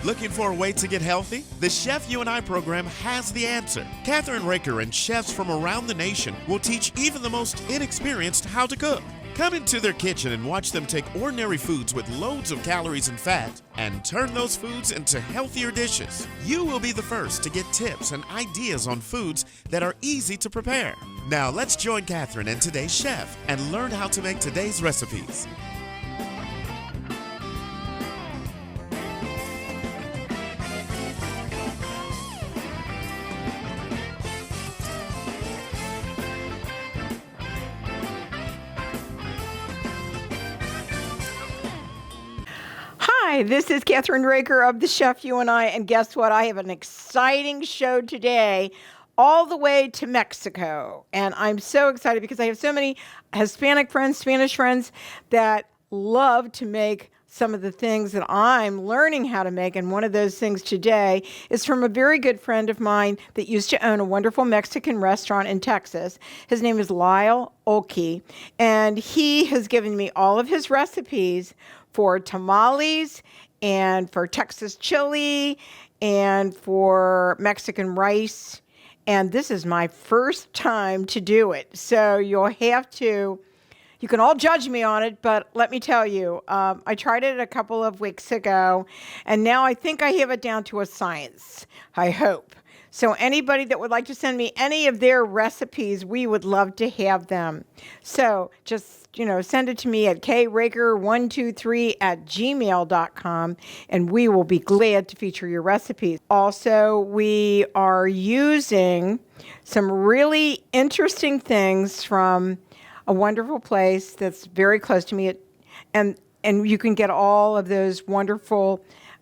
Looking for a way to get healthy? The Chef You and I program has the answer. Kathryn Raaker and chefs from around the nation will teach even the most inexperienced how to cook. Come into their kitchen and watch them take ordinary foods with loads of calories and fat and turn those foods into healthier dishes. You will be the first to get tips and ideas on foods that are easy to prepare. Now let's join Kathryn and today's chef and learn how to make today's recipes. Hi, this is Kathryn Raaker of the Chef You and I, and guess what? I have an exciting show today all the way to Mexico, and I'm so excited because I have so many Hispanic friends, Spanish friends that love to make some of the things that I'm learning how to make, and one of those things today is from a very good friend of mine that used to own a wonderful Mexican restaurant in Texas. His name is Lyle Oelfke, and he has given me all of his recipes for tamales and for Texas chili and for Mexican rice. And this is my first time to do it. So you can all judge me on it, but let me tell you, I tried it a couple of weeks ago, and now I think I have it down to a science, I hope. So anybody that would like to send me any of their recipes, we would love to have them. So just, send it to me at kraker123@gmail.com, and we will be glad to feature your recipes. Also, we are using some really interesting things from a wonderful place that's very close to me, and you can get all of those wonderful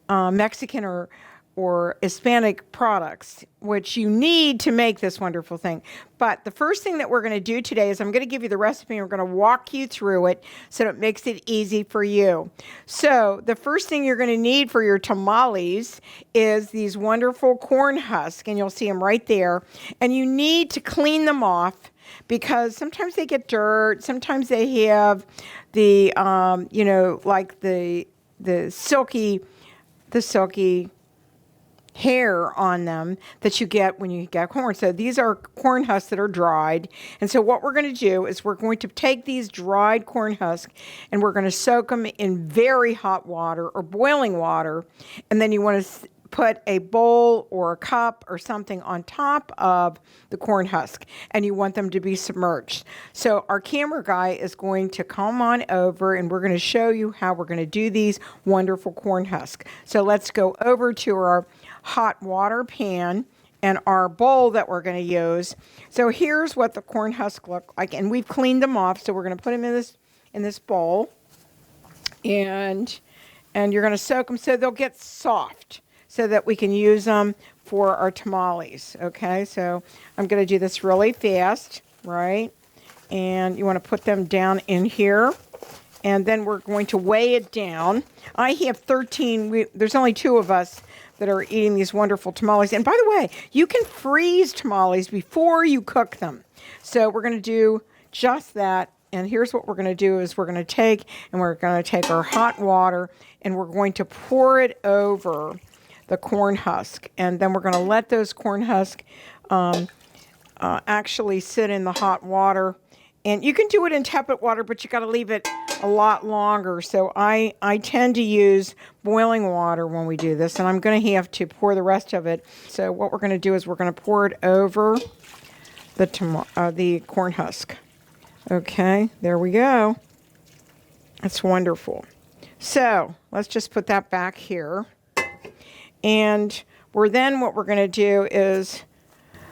Mexican or Hispanic products, which you need to make this wonderful thing. But the first thing that we're going to do today is I'm going to give you the recipe, and we're going to walk you through it so it makes it easy for you. So the first thing you're going to need for your tamales is these wonderful corn husks, and you'll see them right there. And you need to clean them off because sometimes they get dirt, sometimes they have the, like the silky hair on them that you get when you get corn. So these are corn husks that are dried. And so what we're going to do is we're going to take these dried corn husks and we're going to soak them in very hot water or boiling water. And then you want to put a bowl or a cup or something on top of the corn husk, and you want them to be submerged. So our camera guy is going to come on over, and we're going to show you how we're going to do these wonderful corn husks. So let's go over to our hot water pan and our bowl that we're going to use. So here's what the corn husk look like, and we've cleaned them off. So we're going to put them in this bowl, and you're going to soak them so they'll get soft, so that we can use them for our tamales. Okay, so I'm going to do this really fast, right? And you want to put them down in here, and then we're going to weigh it down. I have 13. There's only 2 of us that are eating these wonderful tamales. And by the way, you can freeze tamales before you cook them. So we're going to do just that. And here's what we're going to do is we're going to take our hot water, and we're going to pour it over the corn husk. And then we're going to let those corn husks actually sit in the hot water. And you can do it in tepid water, but you got to leave it a lot longer. So I tend to use boiling water when we do this, and I'm going to have to pour the rest of it. So what we're going to do is we're going to pour it over the corn husk. Okay, there we go. That's wonderful. So let's just put that back here. And what we're going to do is,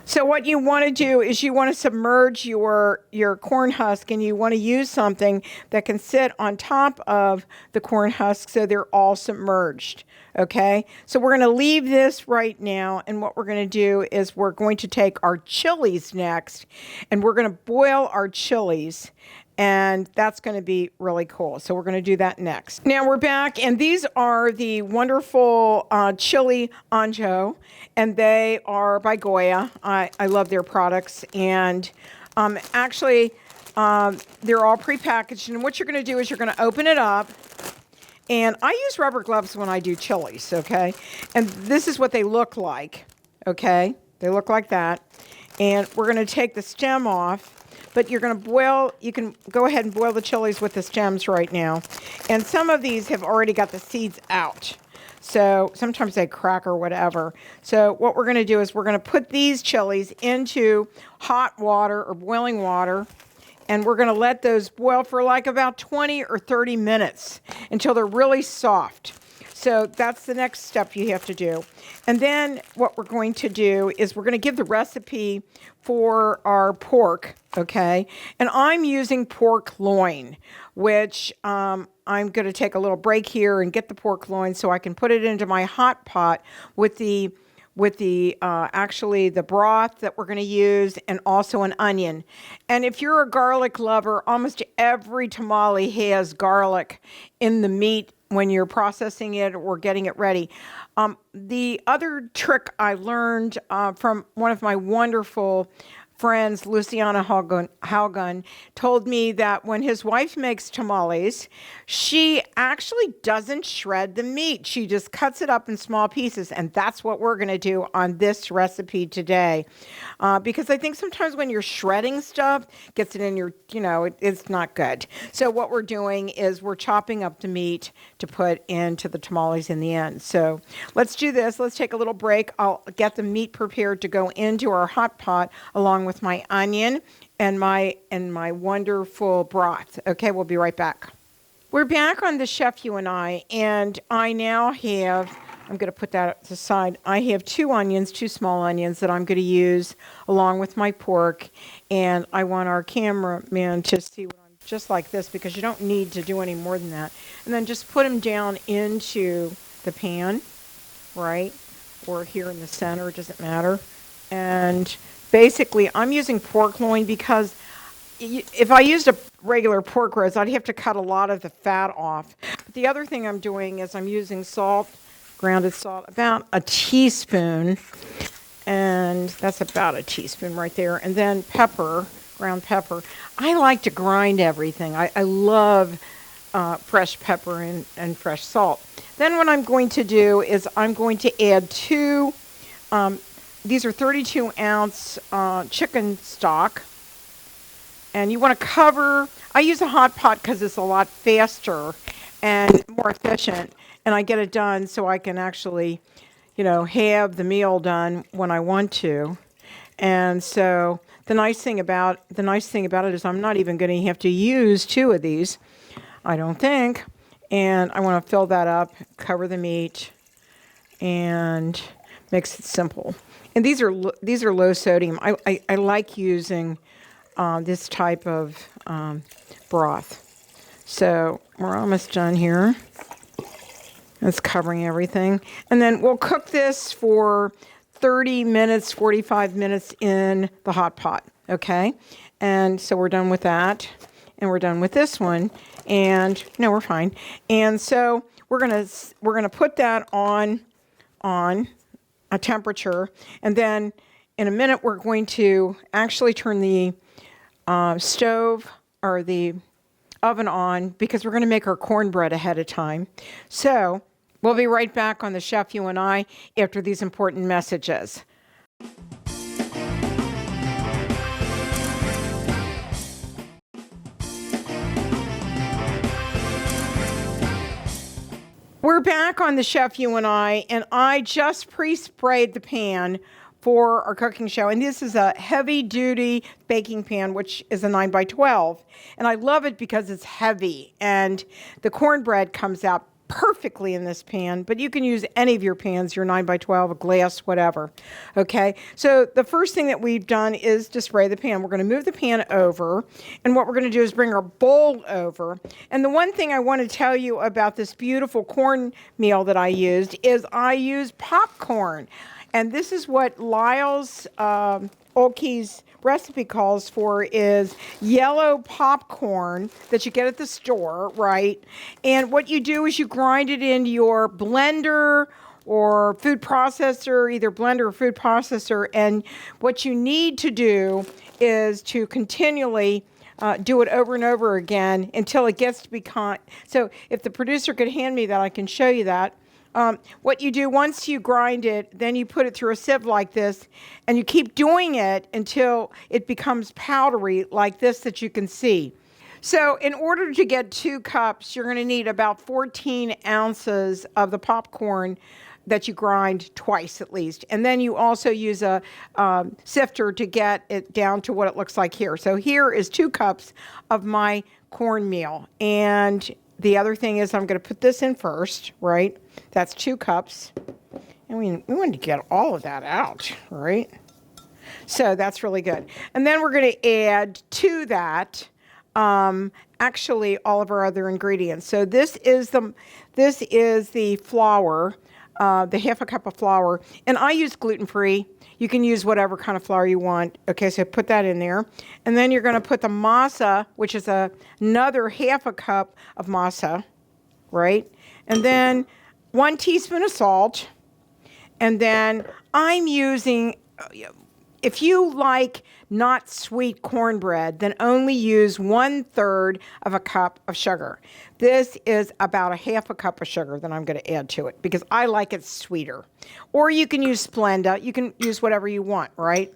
so what you want to do is you want to submerge your corn husk, and you want to use something that can sit on top of the corn husk so they're all submerged. Okay, so we're going to leave this right now, and what we're going to do is we're going to take our chilies next, and we're going to boil our chilies. And that's going to be really cool. So we're going to do that next. Now we're back, and these are the wonderful chili ancho, and they are by Goya. I love their products, and actually they're all prepackaged. And what you're going to do is you're going to open it up, And I use rubber gloves when I do chilies, okay? And this is what they look like, okay? They look like that. And we're going to take the stem off. But you're going to boil, you can go ahead and boil the chilies with the stems right now. And some of these have already got the seeds out. So sometimes they crack or whatever. So what we're going to do is we're going to put these chilies into hot water or boiling water. And we're going to let those boil for like about 20 or 30 minutes until they're really soft. So that's the next step you have to do. And then what we're going to do is we're going to give the recipe for our pork, okay? And I'm using pork loin, which I'm going to take a little break here and get the pork loin so I can put it into my hot pot with the actually the broth that we're going to use and also an onion. And if you're a garlic lover, almost every tamale has garlic in the meat when you're processing it or getting it ready. The other trick I learned from one of my wonderful friends, Luciana Haugen, told me that when his wife makes tamales, she actually doesn't shred the meat. She just cuts it up in small pieces, and that's what we're going to do on this recipe today. Because I think sometimes when you're shredding stuff, gets it in your, it's not good. So what we're doing is we're chopping up the meat to put into the tamales in the end. So let's do this. Let's take a little break. I'll get the meat prepared to go into our hot pot along with my onion and my wonderful broth. Okay, we'll be right back. We're back on the Chef You and I now have, I'm going to put that to the side. I have two small onions that I'm going to use along with my pork, and I want our cameraman to see what I'm just like this because you don't need to do any more than that. And then just put them down into the pan, right? Or here in the center, it doesn't matter. And basically, I'm using pork loin because if I used a regular pork roast, I'd have to cut a lot of the fat off. But the other thing I'm doing is I'm using salt, grounded salt, about a teaspoon. And that's about a teaspoon right there. And then pepper, ground pepper. I like to grind everything. I love fresh pepper and fresh salt. Then what I'm going to do is I'm going to add these are 32-ounce chicken stock. And you want to cover, I use a hot pot because it's a lot faster and more efficient. And I get it done so I can actually, have the meal done when I want to. And so the nice thing about it is I'm not even going to have to use two of these, I don't think. And I want to fill that up, cover the meat, and makes it simple. And these are low sodium. I like using this type of broth. So we're almost done here. It's covering everything. And then we'll cook this for 30 minutes, 45 minutes in the hot pot, okay? And so we're done with that. And we're done with this one. And no, we're fine. And so we're gonna put that on a temperature. And then in a minute, we're going to actually turn the stove or the oven on because we're going to make our cornbread ahead of time. So we'll be right back on the Chef You and I after these important messages. We're back on the Chef You and I just pre-sprayed the pan for our cooking show. And this is a heavy-duty baking pan, which is a 9x12. And I love it because it's heavy. And the cornbread comes out perfectly in this pan. But you can use any of your pans, your 9x12, a glass, whatever. Okay? So the first thing that we've done is to spray the pan. We're going to move the pan over. And what we're going to do is bring our bowl over. And the one thing I want to tell you about this beautiful cornmeal that I used is I used popcorn. And this is what Lyle's Oelfke's recipe calls for is yellow popcorn that you get at the store, right? And what you do is you grind it into your blender or food processor, either blender or food processor. And what you need to do is to continually do it over and over again until it gets to be so if the producer could hand me that, I can show you that. What you do once you grind it, then you put it through a sieve like this, and you keep doing it until it becomes powdery like this that you can see. So in order to get 2 cups, you're going to need about 14 ounces of the popcorn that you grind twice at least. And then you also use a sifter to get it down to what it looks like here. So here is 2 cups of my cornmeal. And the other thing is I'm going to put this in first, right? That's 2 cups. And we want to get all of that out, right? So that's really good. And then we're going to add to that actually all of our other ingredients. So this is the flour, the half a cup of flour. And I use gluten-free. You can use whatever kind of flour you want. Okay, so put that in there. And then you're going to put the masa, which is another half a cup of masa, right? And then 1 teaspoon of salt. And then I'm using, if you like not sweet cornbread, then only use 1/3 of a cup of sugar. This is about a half a cup of sugar that I'm going to add to it because I like it sweeter. Or you can use Splenda. You can use whatever you want, right?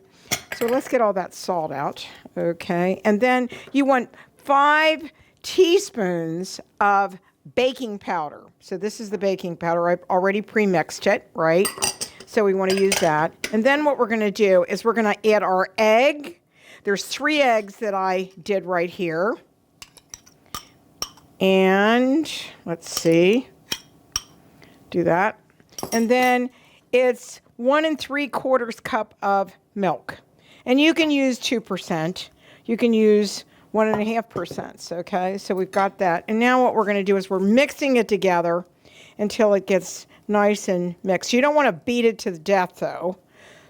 So let's get all that salt out. Okay. And then you want 5 teaspoons of baking powder. So this is the baking powder. I've already pre-mixed it, right? So we want to use that. And then what we're going to do is we're going to add our egg. There's 3 eggs that I did right here. And let's see. Do that. And then it's 1 3/4 cup of milk. And you can use 2%. You can use 1.5%. Okay, so we've got that. And now what we're going to do is we're mixing it together until it gets nice and mixed. You don't want to beat it to death though.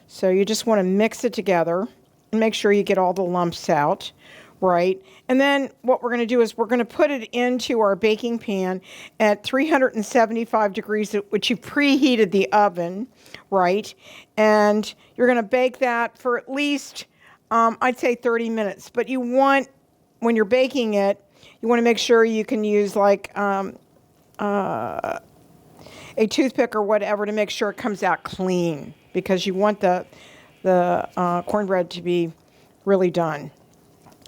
So you just want to mix it together and make sure you get all the lumps out, right? And then what we're going to do is we're going to put it into our baking pan at 375 degrees, which you preheated the oven, right? And you're going to bake that for at least, I'd say 30 minutes. But you want, when you're baking it, you want to make sure you can use like a toothpick or whatever to make sure it comes out clean because you want the cornbread to be really done.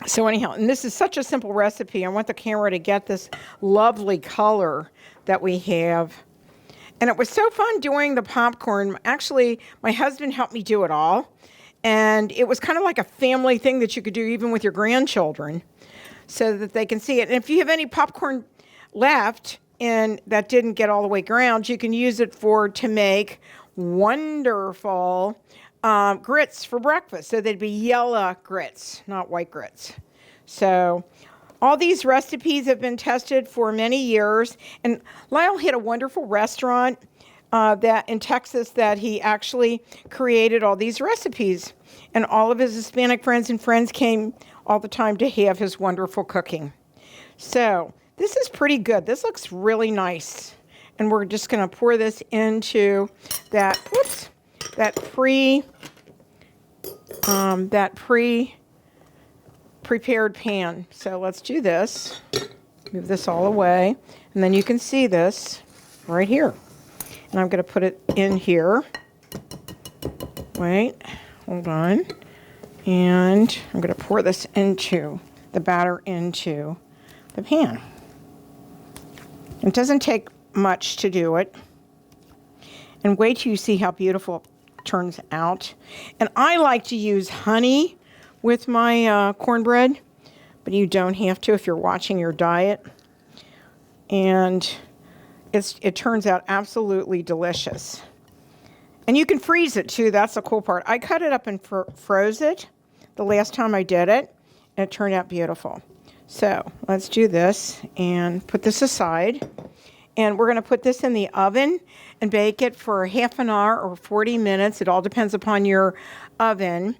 So anyhow, and this is such a simple recipe. I want the camera to get this lovely color that we have. And it was so fun doing the popcorn. Actually, my husband helped me do it all. And it was kind of like a family thing that you could do even with your grandchildren so that they can see it. And if you have any popcorn left and that didn't get all the way ground, you can use it to make wonderful grits for breakfast. So they'd be yellow grits, not white grits. So all these recipes have been tested for many years. And Lyle had a wonderful restaurant that in Texas that he actually created all these recipes. And all of his Hispanic friends and friends came all the time to have his wonderful cooking. So this is pretty good. This looks really nice. And we're just going to pour this into that pre-prepared pan. So let's do this. Move this all away. And then you can see this right here. And I'm going to put it in here. Wait, hold on. And I'm going to pour this into the batter into the pan. It doesn't take much to do it. And wait till you see how beautiful it turns out. And I like to use honey with my cornbread, but you don't have to if you're watching your diet. And it turns out absolutely delicious. And you can freeze it too. That's the cool part. I cut it up and froze it the last time I did it, and it turned out beautiful. So let's do this and put this aside. And we're going to put this in the oven and bake it for half an hour or 40 minutes. It all depends upon your oven.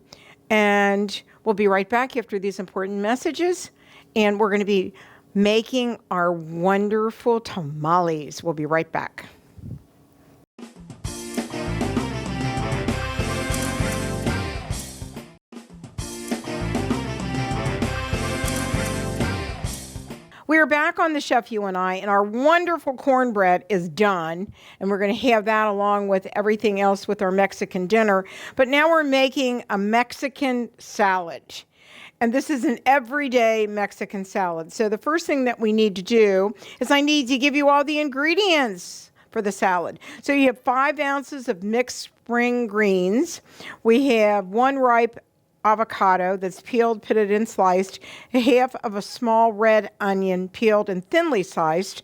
And we'll be right back after these important messages. And we're going to be making our wonderful tamales. We'll be right back. we're back on the Chef You and I, and our wonderful cornbread is done, and we're going to have that along with everything else with our Mexican dinner. But now we're making a Mexican salad. And this is an everyday Mexican salad. So the first thing that we need to do is I need to give you all the ingredients for the salad. So you have 5 ounces of mixed spring greens. We have 1 ripe avocado that's peeled, pitted, and sliced. Half of a small red onion peeled and thinly sliced.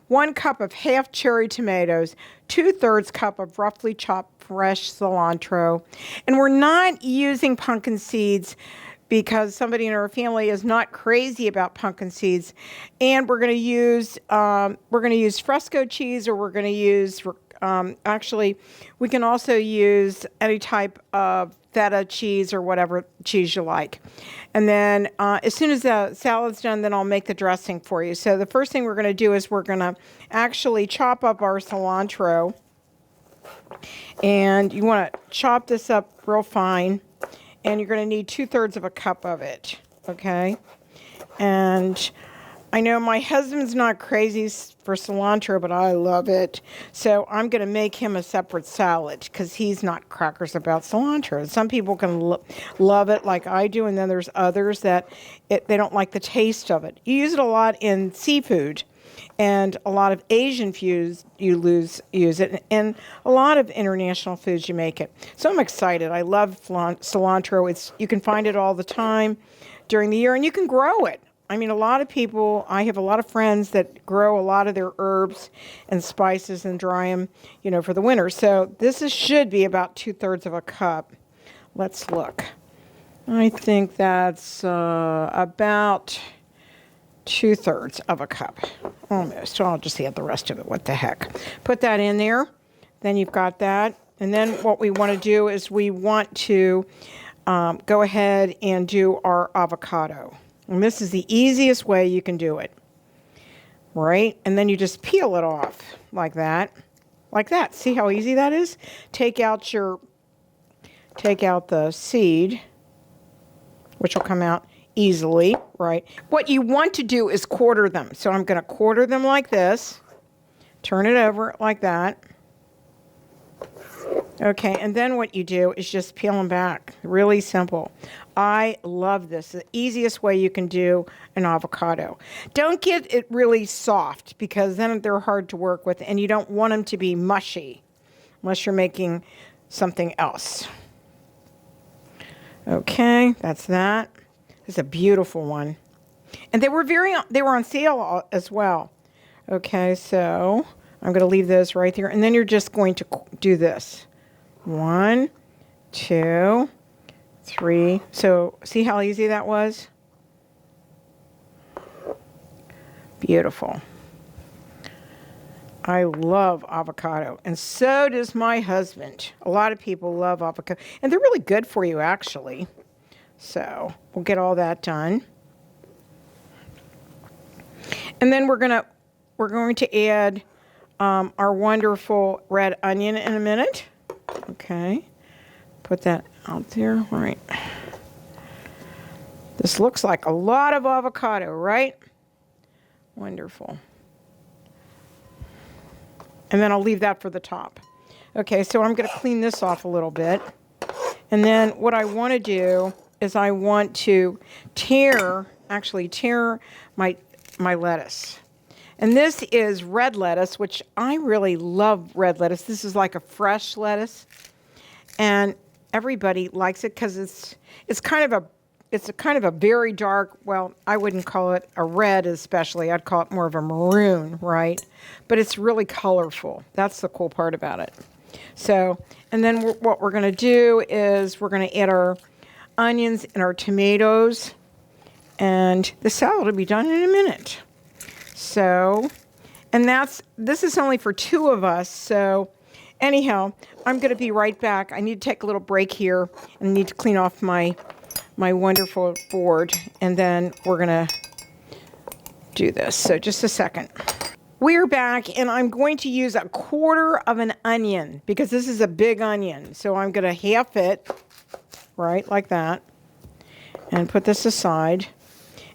1 cup of half cherry tomatoes. 2/3 cup of roughly chopped fresh cilantro. And we're not using pumpkin seeds because somebody in our family is not crazy about pumpkin seeds, and we're going to use Fresco cheese, or we're going to use actually we can also use any type of feta cheese or whatever cheese you like. And then as soon as the salad's done, then I'll make the dressing for you. So the first thing we're going to do is we're going to actually chop up our cilantro, and you want to chop this up real fine. And you're going to need 2/3 of a cup of it, okay? And I know my husband's not crazy for cilantro, but I love it. So I'm going to make him a separate salad because he's not crackers about cilantro. Some people can love it like I do, and then there's others that they don't like the taste of it. You use it a lot in seafood. And a lot of Asian foods use it, and a lot of international foods you make it. So I'm excited. I love cilantro. You can find it all the time during the year, and you can grow it. I mean, a lot of people, I have a lot of friends that grow a lot of their herbs and spices and dry them, for the winter. So this should be about 2/3 of a cup. Let's look. I think that's about 2/3 of a cup, almost. So I'll just add the rest of it. What the heck? Put that in there. Then you've got that. And then what we want to do is we want to go ahead and do our avocado. And this is the easiest way you can do it, right? And then you just peel it off like that. Like that. See how easy that is? Take out the seed, which will come out easily, right? What you want to do is quarter them. So I'm going to quarter them like this. Turn it over like that. Okay, and then what you do is just peel them back. Really simple. I love this. The easiest way you can do an avocado. Don't get it really soft because then they're hard to work with, and you don't want them to be mushy unless you're making something else. Okay, that's that. It's a beautiful one. And they were on sale as well. Okay, so I'm going to leave those right there. And then you're just going to do this. 1, 2, 3. So see how easy that was? Beautiful. I love avocado, and so does my husband. A lot of people love avocado, and they're really good for you, actually. So we'll get all that done. And then we're going to add our wonderful red onion in a minute. Okay. Put that out there. All right. This looks like a lot of avocado, right? Wonderful. And then I'll leave that for the top. Okay, so I'm going to clean this off a little bit. And then what I want to do is I want to tear my lettuce. And this is red lettuce, which I really love red lettuce. This is like a fresh lettuce. And everybody likes it because it's kind of a very dark, well, I wouldn't call it a red especially. I'd call it more of a maroon, right? But it's really colorful. That's the cool part about it. So, and then what we're going to do is we're going to add our onions and our tomatoes, and the salad will be done in a minute. So, and this is only for 2 of us. So anyhow, I'm going to be right back. I need to take a little break here and need to clean off my wonderful board, and then we're going to do this. So just a second. We're back, and I'm going to use 1/4 of an onion because this is a big onion. So I'm going to half it, right, like that, and put this aside.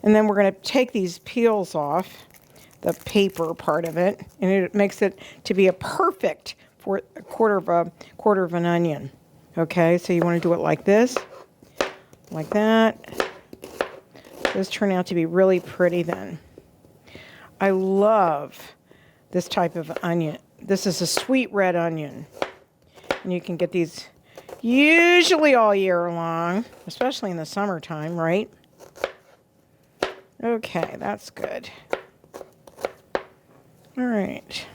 And then we're going to take these peels off, the paper part of it, and it makes it to be a perfect for a quarter of an onion. Okay, so you want to do it like this, like that. Those turn out to be really pretty then. I love this type of onion. This is a sweet red onion. And you can get these usually all year long, especially in the summertime, right? Okay, that's good. All right.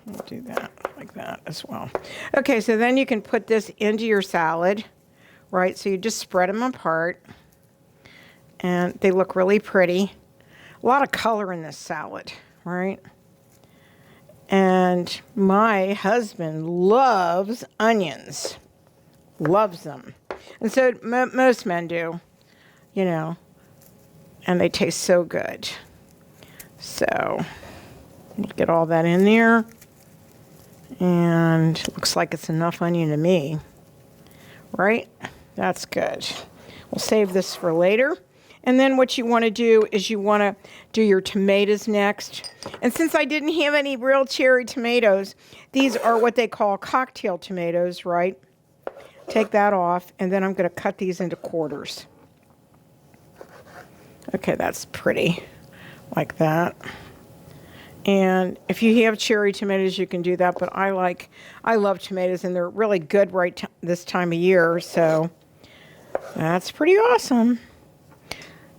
I'll do that like that as well. Okay, so then you can put this into your salad, right? So you just spread them apart, and they look really pretty. A lot of color in this salad, right? And my husband loves onions, loves them. And so most men do, you know, and they taste so good. So we'll get all that in there. And it looks like it's enough onion to me, right? That's good. We'll save this for later. And then what you want to do is you want to do your tomatoes next. And since I didn't have any real cherry tomatoes, these are what they call cocktail tomatoes, right? Take that off, and then I'm going to cut these into quarters. Okay, that's pretty, like that. And if you have cherry tomatoes, you can do that, but I love tomatoes, and they're really good this time of year, so that's pretty awesome.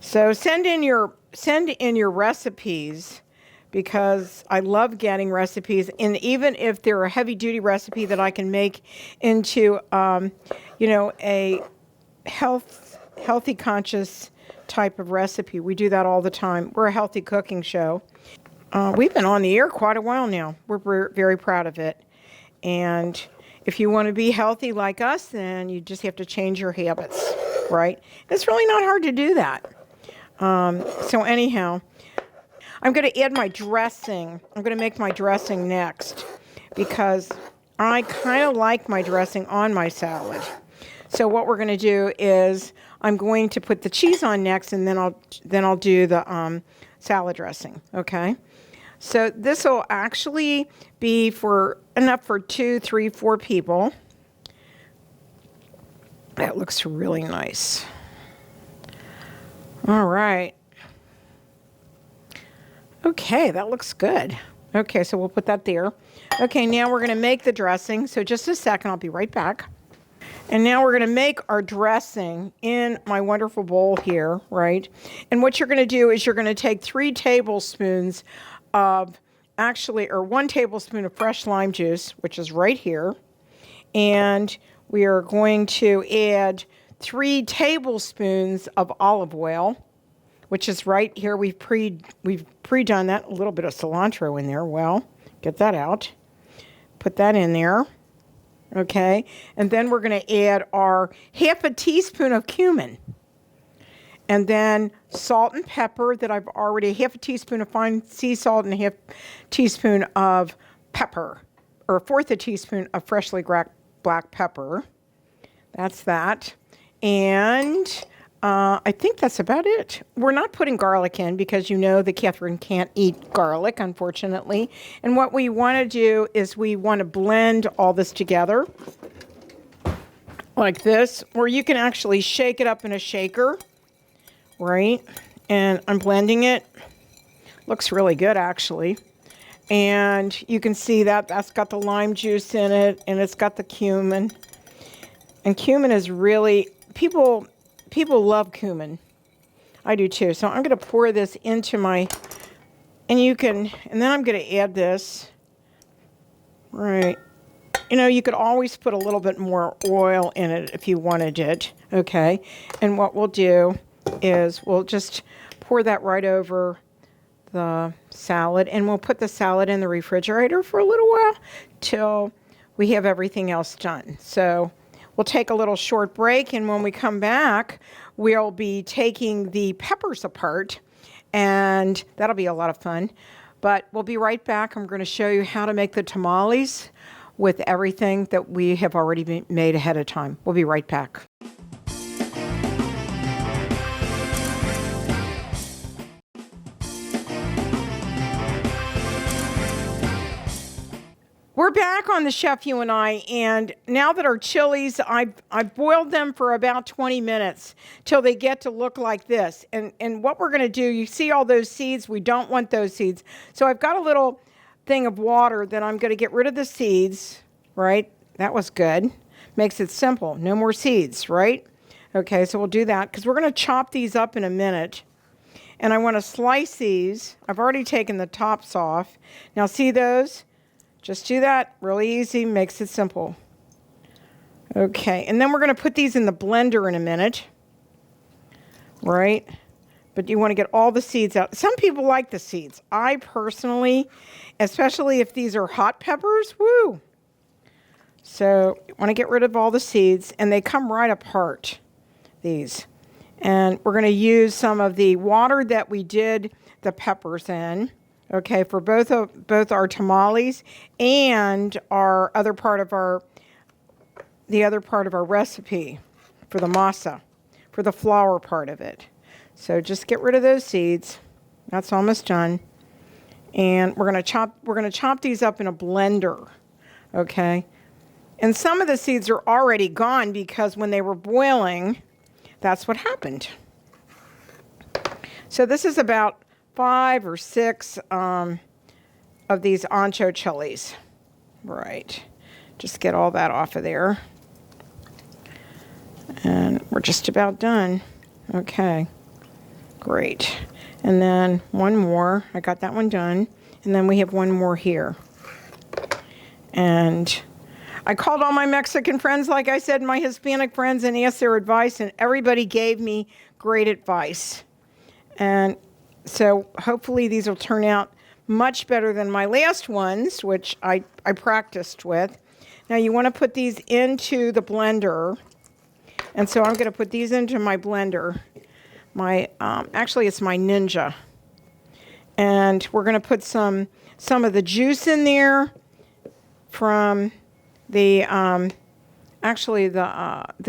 So send in your recipes, because I love getting recipes, and even if they're a heavy-duty recipe that I can make into, a healthy, conscious type of recipe. We do that all the time. We're a healthy cooking show. We've been on the air quite a while now. We're very proud of it. And if you want to be healthy like us, then you just have to change your habits, right? It's really not hard to do that. So anyhow, I'm going to add my dressing. I'm going to make my dressing next, because I kind of like my dressing on my salad. So what we're going to do is I'm going to put the cheese on next, and then I'll do the salad dressing. Okay. So this will actually be enough for 2, 3, 4 people. That looks really nice. All right. Okay, that looks good. Okay, so we'll put that there. Okay, now we're going to make the dressing. So just a second, I'll be right back. And now we're going to make our dressing in my wonderful bowl here, right? And what you're going to do is you're going to take 3 tablespoons of, or 1 tablespoon of fresh lime juice, which is right here. And we are going to add 3 tablespoons of olive oil, which is right here. We've pre-done that. A little bit of cilantro in there. Well, get that out. Put that in there. Okay. And then we're going to add our half a teaspoon of cumin. And then salt and pepper that I've already, half a teaspoon of fine sea salt and a half teaspoon of pepper, or a fourth a teaspoon of freshly cracked black pepper. That's that. And I think that's about it. We're not putting garlic in, because you know that Kathryn can't eat garlic, unfortunately. And what we want to do is we want to blend all this together like this, or you can actually shake it up in a shaker, right? And I'm blending it. Looks really good, actually. And you can see that that's got the lime juice in it, and it's got the cumin. And cumin is really, people love cumin. I do too. So I'm going to pour this into and then I'm going to add this. Right. You know, you could always put a little bit more oil in it if you wanted it. Okay. And what we'll do is we'll just pour that right over the salad, and we'll put the salad in the refrigerator for a little while till we have everything else done. So we'll take a little short break, and when we come back, we'll be taking the peppers apart, and that'll be a lot of fun. But we'll be right back. I'm going to show you how to make the tamales with everything that we have already made ahead of time. We'll be right back. We're back on the Chef You and I, and now that our chilies, I've boiled them for about 20 minutes till they get to look like this. And what we're going to do, you see all those seeds? We don't want those seeds. So I've got a little thing of water that I'm going to get rid of the seeds, right? That was good. Makes it simple. No more seeds, right? Okay, so we'll do that because we're going to chop these up in a minute. And I want to slice these. I've already taken the tops off. Now see those? Just do that. Really easy. Makes it simple. Okay. And then we're going to put these in the blender in a minute. Right? But you want to get all the seeds out. Some people like the seeds. I personally, especially if these are hot peppers, woo. So you want to get rid of all the seeds. And they come right apart, these. And we're going to use some of the water that we did the peppers in. Okay, for both our tamales and our other part of our recipe for the masa, for the flour part of it. So just get rid of those seeds. That's almost done. And we're going to chop these up in a blender. Okay? And some of the seeds are already gone because when they were boiling, that's what happened. So this is about 5 or 6 of these ancho chilies. Right. Just get all that off of there. And we're just about done. Okay. Great. And then one more. I got that one done. And then we have one more here. And I called all my Mexican friends, like I said, my Hispanic friends, and asked their advice, and everybody gave me great advice. And so hopefully these will turn out much better than my last ones, which I practiced with. Now you want to put these into the blender. And so I'm going to put these into my blender. Actually, it's my Ninja. And we're going to put some of the juice in there from the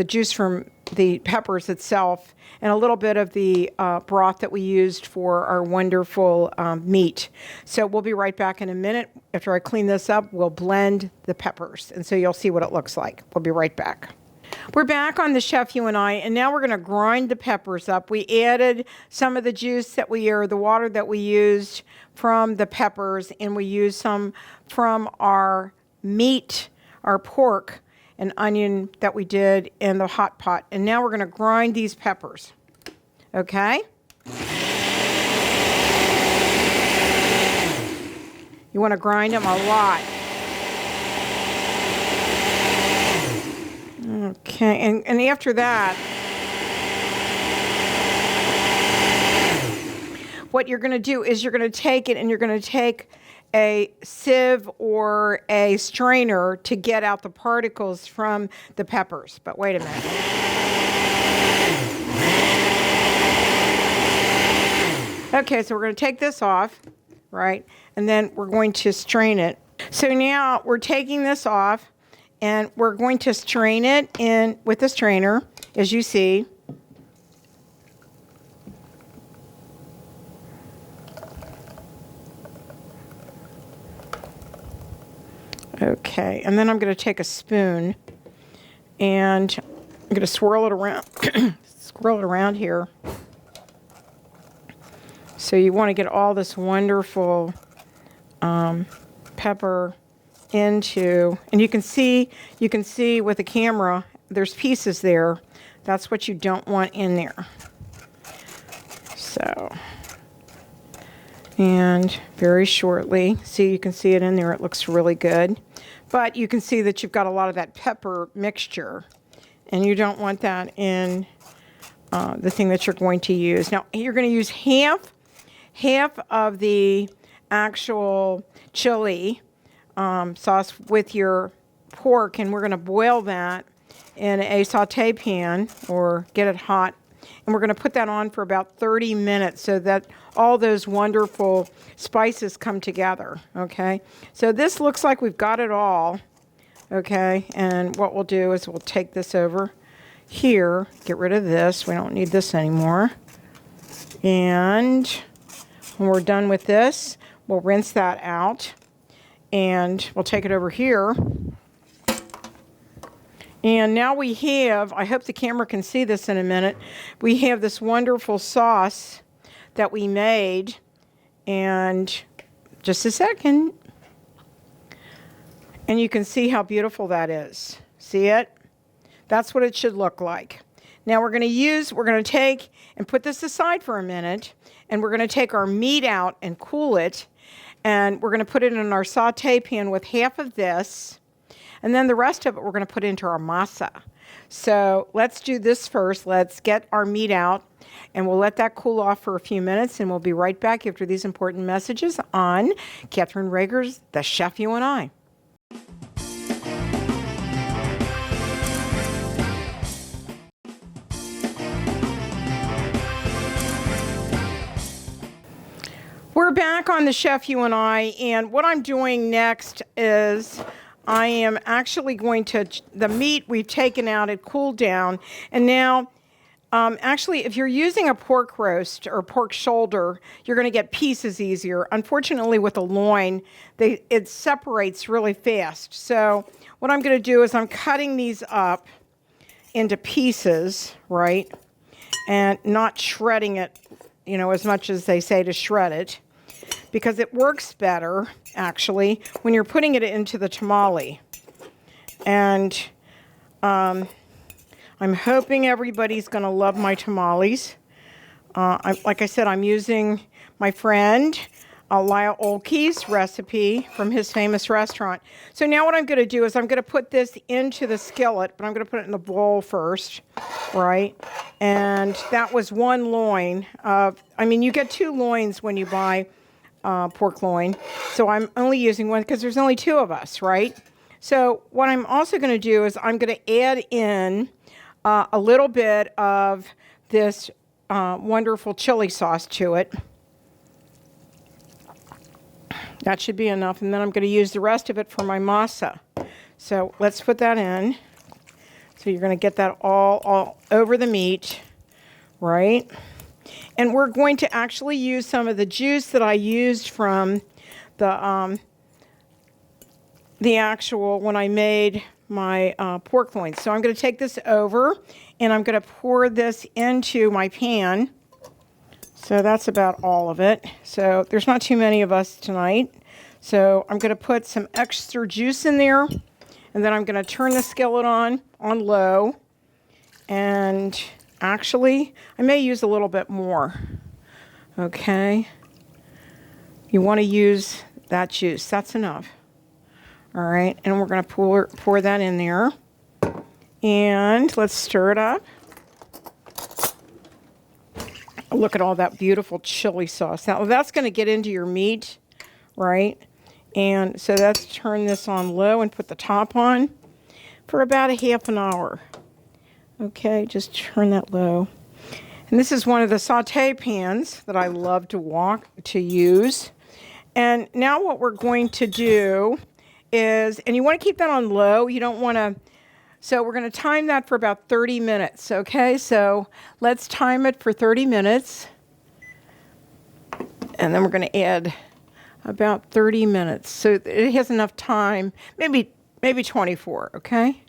juice from the peppers itself, and a little bit of the broth that we used for our wonderful meat. So we'll be right back in a minute. After I clean this up, we'll blend the peppers, and so you'll see what it looks like. We'll be right back. We're back on the Chef You and I, and now we're going to grind the peppers up. We added some of the juice the water that we used from the peppers, and we used some from our meat, our pork, and onion that we did in the hot pot. And now we're going to grind these peppers. Okay? You want to grind them a lot. Okay, and after that, what you're going to do is you're going to take it and you're going to take a sieve or a strainer to get out the particles from the peppers. But wait a minute. Okay, so we're going to take this off, right? And then we're going to strain it. So now we're taking this off and we're going to strain it in with the strainer, as you see. Okay, and then I'm going to take a spoon and I'm going to swirl it around, here. So you want to get all this wonderful pepper into, and you can see with the camera, there's pieces there. That's what you don't want in there. So, and very shortly, see, you can see it in there. It looks really good. But you can see that you've got a lot of that pepper mixture, and you don't want that in the thing that you're going to use. Now, you're going to use half of the actual chili sauce with your pork, and we're going to boil that in a saute pan or get it hot. And we're going to put that on for about 30 minutes so that all those wonderful spices come together, okay? So this looks like we've got it all, okay? And what we'll do is we'll take this over here, get rid of this. We don't need this anymore. And when we're done with this, we'll rinse that out. And we'll take it over here. And now we have, I hope the camera can see this in a minute, we have this wonderful sauce that we made. And just a second. And you can see how beautiful that is. See it? That's what it should look like. Now we're going to take and put this aside for a minute. And we're going to take our meat out and cool it. And we're going to put it in our saute pan with half of this. And then the rest of it we're going to put into our masa. So let's do this first. Let's get our meat out. And we'll let that cool off for a few minutes. And we'll be right back after these important messages on Kathryn Raaker's The Chef You and I. We're back on The Chef You and I, and what I'm doing next is I am actually going to, the meat we've taken out, it cooled down, and now, actually, if you're using a pork roast or pork shoulder, you're going to get pieces easier. Unfortunately, with a loin, it separates really fast. So what I'm going to do is I'm cutting these up into pieces, right, and not shredding it, you know, as much as they say to shred it, because it works better, actually, when you're putting it into the tamale. And I'm hoping everybody's going to love my tamales. Like I said, I'm using my friend Lyle Oelfke's recipe from his famous restaurant. So now what I'm going to do is I'm going to put this into the skillet, but I'm going to put it in the bowl first, right? And that was one loin. You get 2 loins when you buy pork loin. So I'm only using one because there's only 2 of us, right? So what I'm also going to do is I'm going to add in a little bit of this wonderful chili sauce to it. That should be enough, and then I'm going to use the rest of it for my masa. So let's put that in. So you're going to get that all over the meat, right? And we're going to actually use some of the juice that I used from the actual, when I made my pork loin. So I'm going to take this over, and I'm going to pour this into my pan. So that's about all of it. So there's not too many of us tonight. So I'm going to put some extra juice in there. And then I'm going to turn the skillet on low. And actually, I may use a little bit more. Okay. You want to use that juice. That's enough. All right. And we're going to pour that in there. And let's stir it up. Look at all that beautiful chili sauce. Now, that's going to get into your meat, right? And so let's turn this on low and put the top on for about a half an hour. Okay, just turn that low. And this is one of the saute pans that I love to use. And now what we're going to do is, and you want to keep that on low. You don't want to. So we're going to time that for about 30 minutes, okay? So let's time it for 30 minutes. And then we're going to add about 30 minutes. So it has enough time, maybe 24, okay?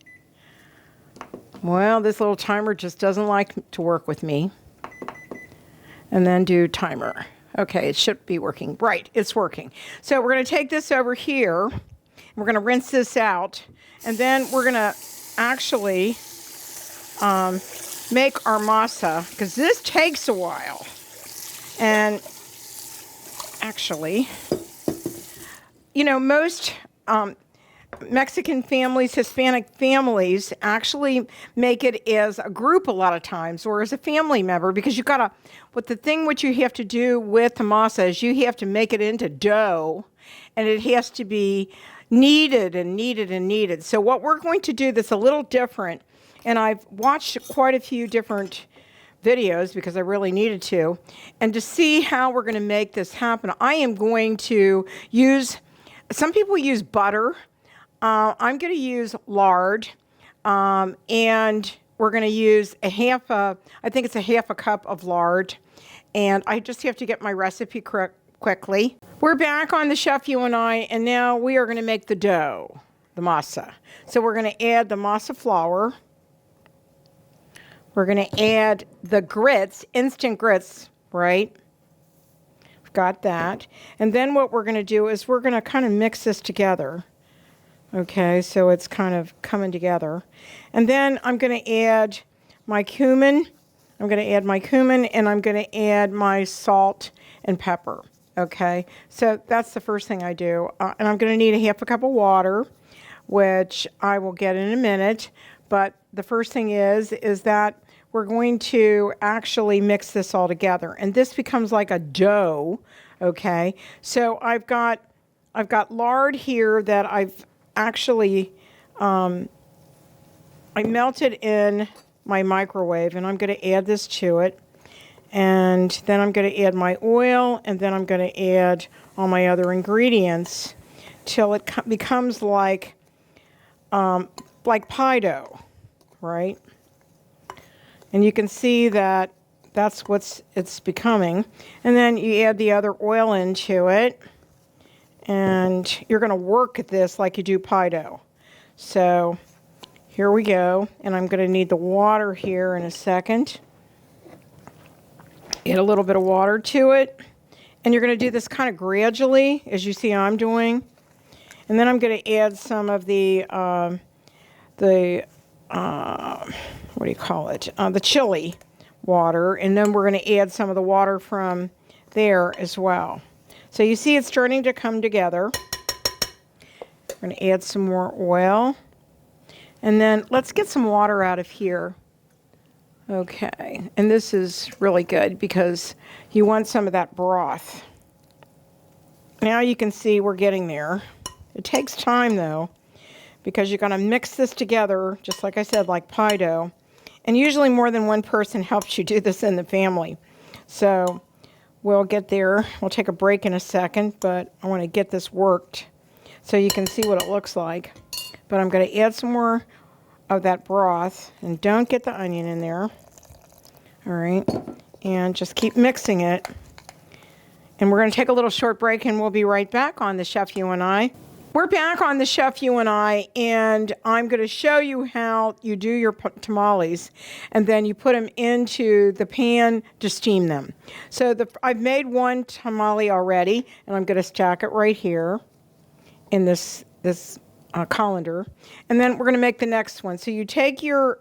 Well, this little timer just doesn't like to work with me. And then do timer. Okay, it should be working. Right, it's working. So we're going to take this over here. We're going to rinse this out. And then we're going to actually make our masa, because this takes a while. And actually, you know, most Mexican families, Hispanic families actually make it as a group a lot of times, or as a family member, because you gotta, what you have to do with the masa is you have to make it into dough, and it has to be kneaded and kneaded and kneaded. So what we're going to do that's a little different, and I've watched quite a few different videos because I really needed to, and to see how we're going to make this happen, I am going to use, some people use butter. I'm going to use lard, and we're going to use I think it's a half a cup of lard, and I just have to get my recipe correct quickly. We're back on the Chef You and I, and now we are going to make the dough, the masa. So we're going to add the masa flour. We're going to add the grits, instant grits, right? We've got that. And then what we're going to do is we're going to kind of mix this together. Okay, so it's kind of coming together. And then I'm going to add my cumin. I'm going to add my cumin, and I'm going to add my salt and pepper. Okay, so that's the first thing I do. And I'm going to need a half a cup of water, which I will get in a minute. But the first thing is that we're going to actually mix this all together. And this becomes like a dough, okay? So I've got lard here that I've actually, I melted in my microwave, and I'm going to add this to it. And then I'm going to add my oil, and then I'm going to add all my other ingredients till it becomes like pie dough, right? And you can see that that's what it's becoming. And then you add the other oil into it, and you're going to work at this like you do pie dough. So here we go, and I'm going to need the water here in a second. Add a little bit of water to it, and you're going to do this kind of gradually, as you see I'm doing. And then I'm going to add some of the what do you call it? The chili water, and then we're going to add some of the water from there as well. So you see it's starting to come together. We're going to add some more oil, and then let's get some water out of here. Okay, and this is really good because you want some of that broth. Now you can see we're getting there. It takes time though, because you're going to mix this together, just like I said, like pie dough. And usually more than one person helps you do this in the family. So we'll get there. We'll take a break in a second, but I want to get this worked so you can see what it looks like. But I'm going to add some more of that broth, and don't get the onion in there. All right, and just keep mixing it. And we're going to take a little short break, and we'll be right back on the Chef You and I. We're back on the Chef You and I, and I'm going to show you how you do your tamales, and then you put them into the pan to steam them. So I've made one tamale already, and I'm going to stack it right here in this colander, and then we're going to make the next one. So you take your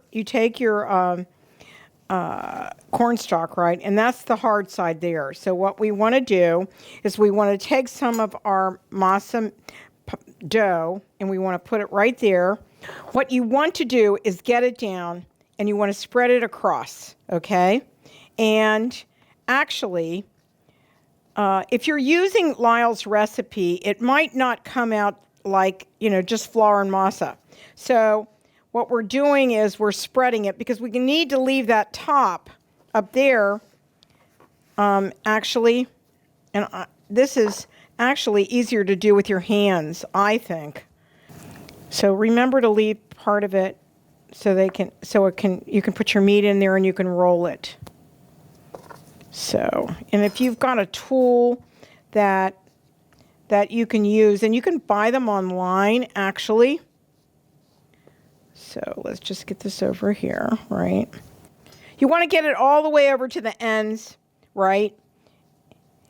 cornstalk, right, and that's the hard side there. So what we want to do is we want to take some of our masa dough, and we want to put it right there. What you want to do is get it down, and you want to spread it across, okay? And actually, if you're using Lyle's recipe, it might not come out like, just flour and masa. So what we're doing is we're spreading it, because we need to leave that top up there, actually. And this is actually easier to do with your hands, I think. So remember to leave part of it so you can put your meat in there and you can roll it. So, and if you've got a tool that you can use, and you can buy them online, actually. So let's just get this over here, right? You want to get it all the way over to the ends, right?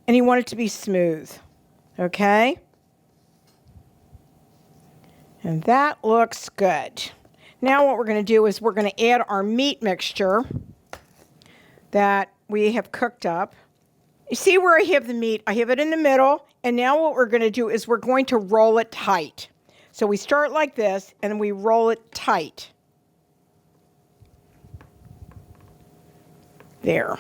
And you want it to be smooth, okay? And that looks good. Now what we're going to do is we're going to add our meat mixture that we have cooked up. You see where I have the meat? I have it in the middle, and now what we're going to do is we're going to roll it tight. So we start like this, and we roll it tight. There.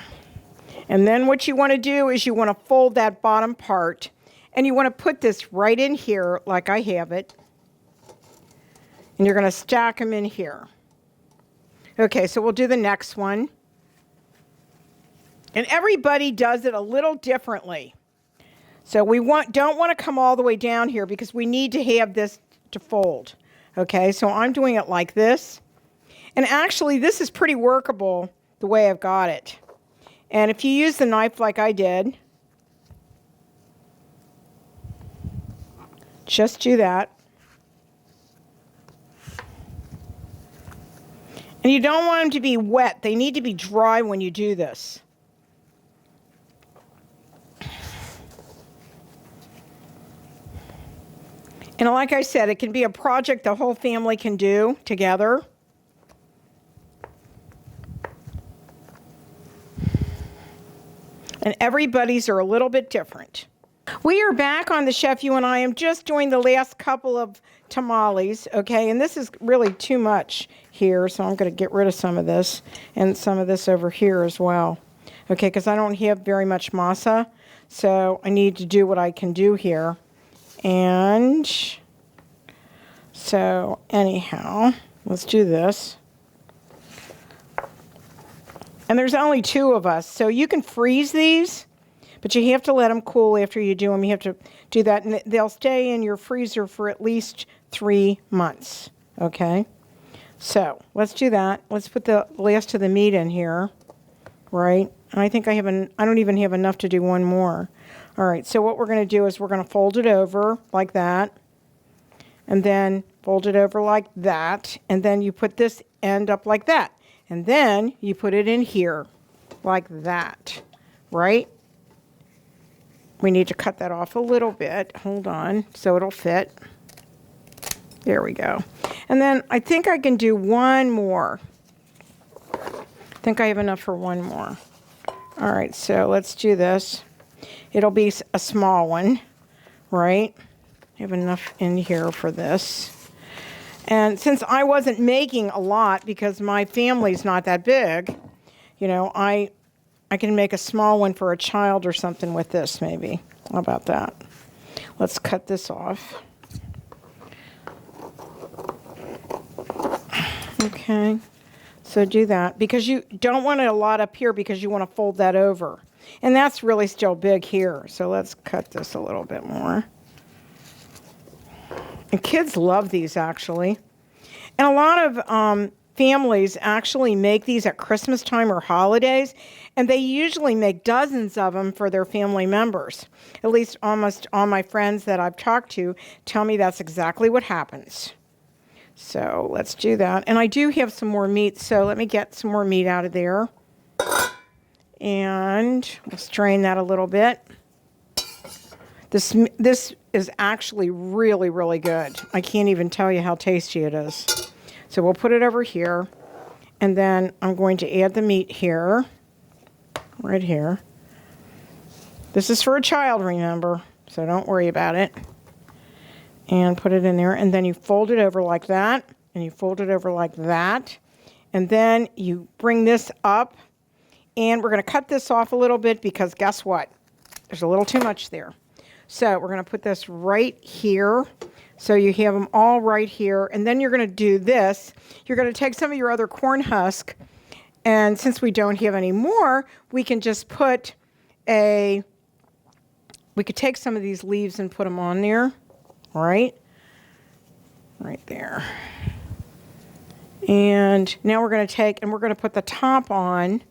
And then what you want to do is you want to fold that bottom part, and you want to put this right in here like I have it. And you're going to stack them in here. Okay, so we'll do the next one. And everybody does it a little differently. So we don't want to come all the way down here, because we need to have this to fold. Okay, so I'm doing it like this. And actually, this is pretty workable the way I've got it. And if you use the knife like I did, Just do that. And you don't want them to be wet. They need to be dry when you do this. And like I said, it can be a project the whole family can do together. And everybody's are a little bit different. We are back on the Chef You and I am just doing the last couple of tamales, okay? And this is really too much here, so I'm going to get rid of some of this and some of this over here as well, okay? Because I don't have very much masa, so I need to do what I can do here. And so anyhow, let's do this. And there's only 2 of us, so you can freeze these, but you have to let them cool after you do them. You have to do that, and they'll stay in your freezer for at least 3 months, okay? So let's do that. Let's put the last of the meat in here, right? And I think I don't even have enough to do one more. All right, so what we're going to do is we're going to fold it over like that, and then fold it over like that, and then you put this end up like that. And then you put it in here like that, right? We need to cut that off a little bit. Hold on, so it'll fit. There we go. And then I think I can do one more. I think I have enough for one more. All right, so let's do this. It'll be a small one, right? I have enough in here for this. And since I wasn't making a lot because my family's not that big, you know, I can make a small one for a child or something with this maybe. How about that? Let's cut this off. Okay, so do that because you don't want it a lot up here because you want to fold that over. And that's really still big here. So let's cut this a little bit more. And kids love these, actually. And a lot of families actually make these at Christmas time or holidays, and they usually make dozens of them for their family members. At least almost all my friends that I've talked to tell me that's exactly what happens. So let's do that. And I do have some more meat, so let me get some more meat out of there. And we'll strain that a little bit. This is actually really, really good. I can't even tell you how tasty it is. So we'll put it over here. And then I'm going to add the meat here. Right here. This is for a child, remember. So don't worry about it. And put it in there. And then you fold it over like that. And you fold it over like that. And then you bring this up. And we're going to cut this off a little bit because guess what? There's a little too much there. So we're going to put this right here. So you have them all right here. And then you're going to do this. You're going to take some of your other corn husk. And since we don't have any more, we can just put we could take some of these leaves and put them on there. All right? Right there. And now we're going to put the top on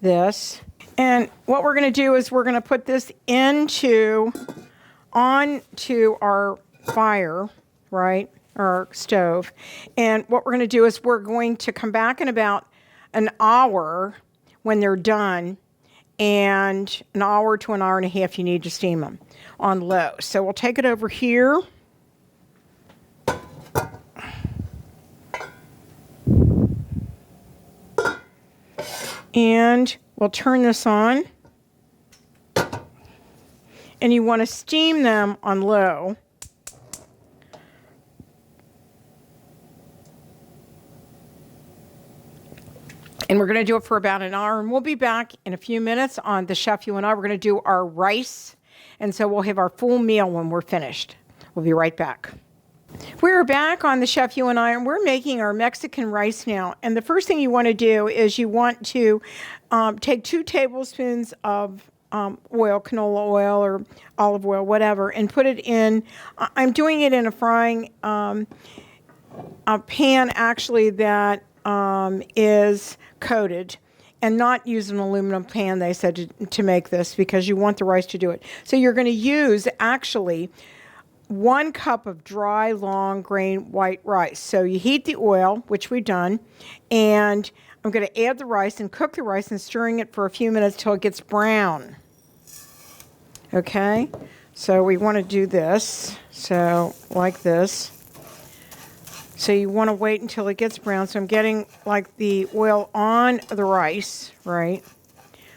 this. And what we're going to do is we're going to put this onto our fire, right, or stove. And what we're going to do is we're going to come back in about an hour when they're done, and an hour to an hour and a half you need to steam them on low. So we'll take it over here. And we'll turn this on. And you want to steam them on low. And we're going to do it for about an hour. And we'll be back in a few minutes on the Chef You and I. We're going to do our rice. And so we'll have our full meal when we're finished. We'll be right back. We're back on the Chef You and I, and we're making our Mexican rice now. And the first thing you want to do is you want to take 2 tablespoons of oil, canola oil or olive oil, whatever, and put it in. I'm doing it in a frying a pan, actually, that is coated, and not use an aluminum pan, they said, to make this, because you want the rice to do it. So you're going to use, actually, 1 cup of dry, long grain white rice. So you heat the oil, which we've done, and I'm going to add the rice and cook the rice and stirring it for a few minutes till it gets brown. Okay, so we want to do this, so like this. So you want to wait until it gets brown. So I'm getting like the oil on the rice, right?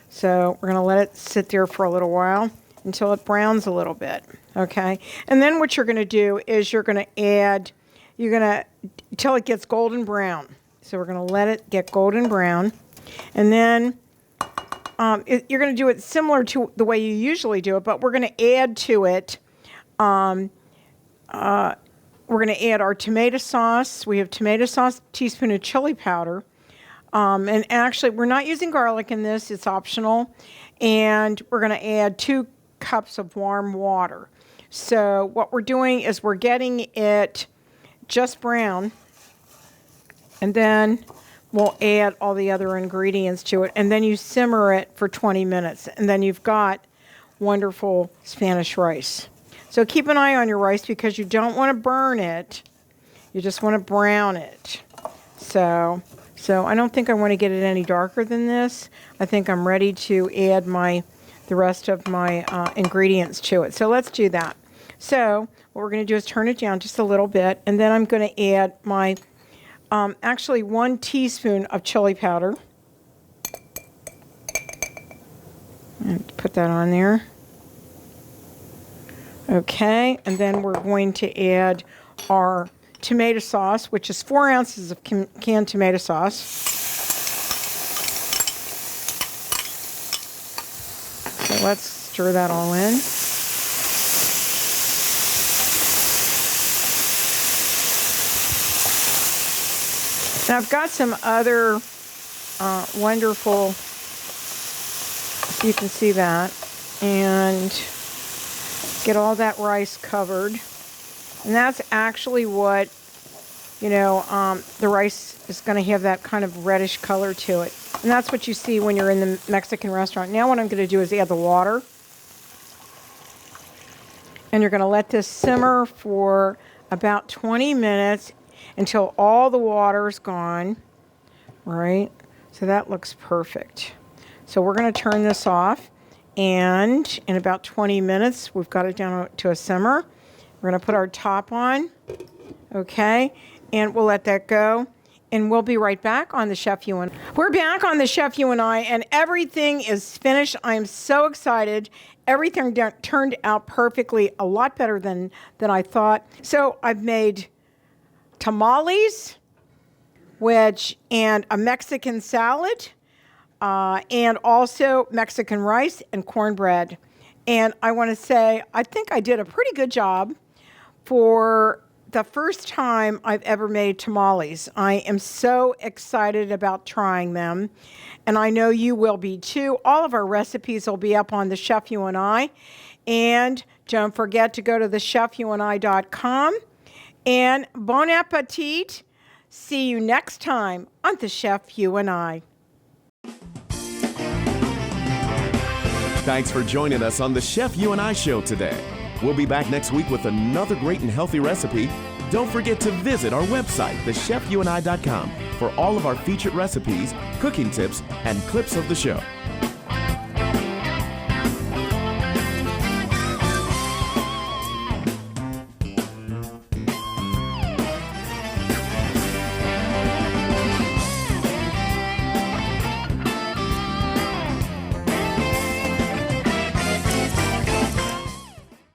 So we're going to let it sit there for a little while until it browns a little bit, okay? And then what you're going to do is you're going to add, until it gets golden brown. So we're going to let it get golden brown. And then you're going to do it similar to the way you usually do it, but we're going to add to it, we're going to add our tomato sauce. We have tomato sauce, teaspoon of chili powder. And actually, we're not using garlic in this. It's optional. And we're going to add 2 cups of warm water. So what we're doing is we're getting it just brown. And then we'll add all the other ingredients to it. And then you simmer it for 20 minutes. And then you've got wonderful Spanish rice. So keep an eye on your rice because you don't want to burn it. You just want to brown it. So I don't think I want to get it any darker than this. I think I'm ready to add the rest of my ingredients to it. So let's do that. So what we're going to do is turn it down just a little bit. And then I'm going to add my, actually 1 teaspoon of chili powder. And put that on there. Okay, and then we're going to add our tomato sauce, which is 4 ounces of canned tomato sauce. So let's stir that all in. And I've got some other wonderful, you can see that, and get all that rice covered. And that's actually what, the rice is going to have that kind of reddish color to it. And that's what you see when you're in the Mexican restaurant. Now what I'm going to do is add the water. And you're going to let this simmer for about 20 minutes until all the water is gone. Right? So that looks perfect. So we're going to turn this off. And in about 20 minutes, we've got it down to a simmer. We're going to put our top on, okay, and we'll let that go. And we'll be right back on the Chef U and I. We're back on the Chef U and I, and everything is finished. I'm so excited. Everything turned out perfectly, a lot better than I thought. So I've made tamales, and a Mexican salad. And also Mexican rice and cornbread. And I want to say, I think I did a pretty good job for the first time I've ever made tamales. I am so excited about trying them. And I know you will be too. All of our recipes will be up on the Chef U and I. And don't forget to go to thechefUandI.com. And bon appetit. See you next time on the Chef U and I. Thanks for joining us on the Chef U and I show today. We'll be back next week with another great and healthy recipe. Don't forget to visit our website, thechefUandI.com, for all of our featured recipes, cooking tips, and clips of the show.